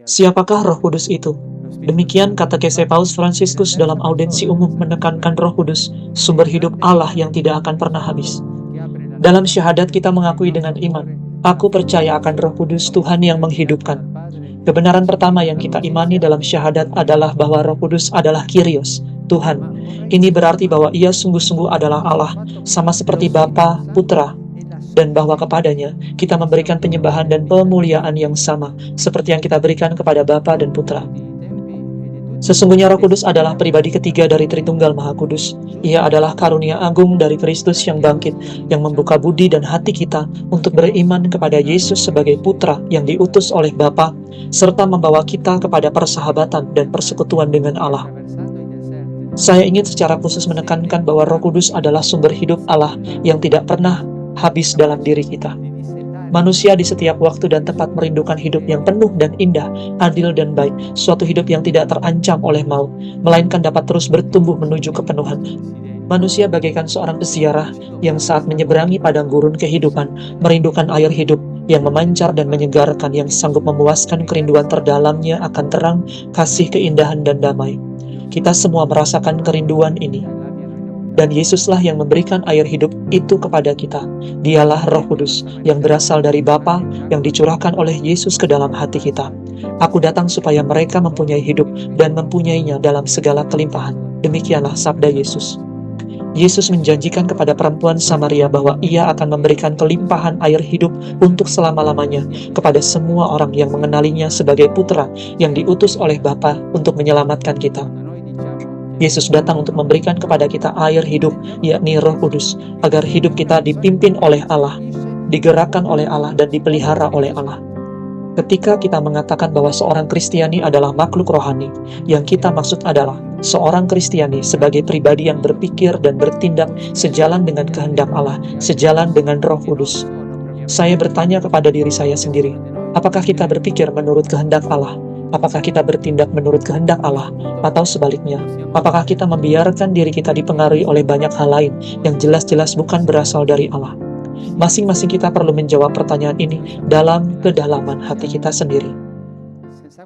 Siapakah Roh Kudus itu? Demikian katekese Paus Fransiskus dalam audensi umum menekankan Roh Kudus, sumber hidup Allah yang tidak akan pernah habis. Dalam syahadat kita mengakui dengan iman, aku percaya akan Roh Kudus Tuhan yang menghidupkan. Kebenaran pertama yang kita imani dalam syahadat adalah bahwa Roh Kudus adalah Kyrios, Tuhan. Ini berarti bahwa Ia sungguh-sungguh adalah Allah, sama seperti Bapa, Putra, dan bahwa kepadanya kita memberikan penyembahan dan pemuliaan yang sama, seperti yang kita berikan kepada Bapa dan Putra. Sesungguhnya Roh Kudus adalah pribadi ketiga dari Tritunggal Maha Kudus. Ia adalah karunia agung dari Kristus yang bangkit, yang membuka budi dan hati kita untuk beriman kepada Yesus sebagai Putra yang diutus oleh Bapa, serta membawa kita kepada persahabatan dan persekutuan dengan Allah. Saya ingin secara khusus menekankan bahwa Roh Kudus adalah sumber hidup Allah yang tidak pernah habis dalam diri kita. Manusia di setiap waktu dan tempat merindukan hidup yang penuh dan indah, adil dan baik, suatu hidup yang tidak terancam oleh maut, melainkan dapat terus bertumbuh menuju kepenuhan. Manusia bagaikan seorang peziarah yang saat menyeberangi padang gurun kehidupan, merindukan air hidup yang memancar dan menyegarkan, yang sanggup memuaskan kerinduan terdalamnya akan terang, kasih, keindahan, dan damai. Kita semua merasakan kerinduan ini. Dan Yesuslah yang memberikan air hidup itu kepada kita. Dialah Roh Kudus yang berasal dari Bapa, yang dicurahkan oleh Yesus ke dalam hati kita. Aku datang supaya mereka mempunyai hidup dan mempunyainya dalam segala kelimpahan. Demikianlah sabda Yesus. Yesus menjanjikan kepada perempuan Samaria bahwa Ia akan memberikan kelimpahan air hidup untuk selama-lamanya kepada semua orang yang mengenalinya sebagai Putra yang diutus oleh Bapa untuk menyelamatkan kita. Yesus datang untuk memberikan kepada kita air hidup, yakni Roh Kudus, agar hidup kita dipimpin oleh Allah, digerakkan oleh Allah, dan dipelihara oleh Allah. Ketika kita mengatakan bahwa seorang Kristiani adalah makhluk rohani, yang kita maksud adalah seorang Kristiani sebagai pribadi yang berpikir dan bertindak sejalan dengan kehendak Allah, sejalan dengan Roh Kudus. Saya bertanya kepada diri saya sendiri, apakah kita berpikir menurut kehendak Allah? Apakah kita bertindak menurut kehendak Allah? Atau sebaliknya, apakah kita membiarkan diri kita dipengaruhi oleh banyak hal lain yang jelas-jelas bukan berasal dari Allah? Masing-masing kita perlu menjawab pertanyaan ini dalam kedalaman hati kita sendiri.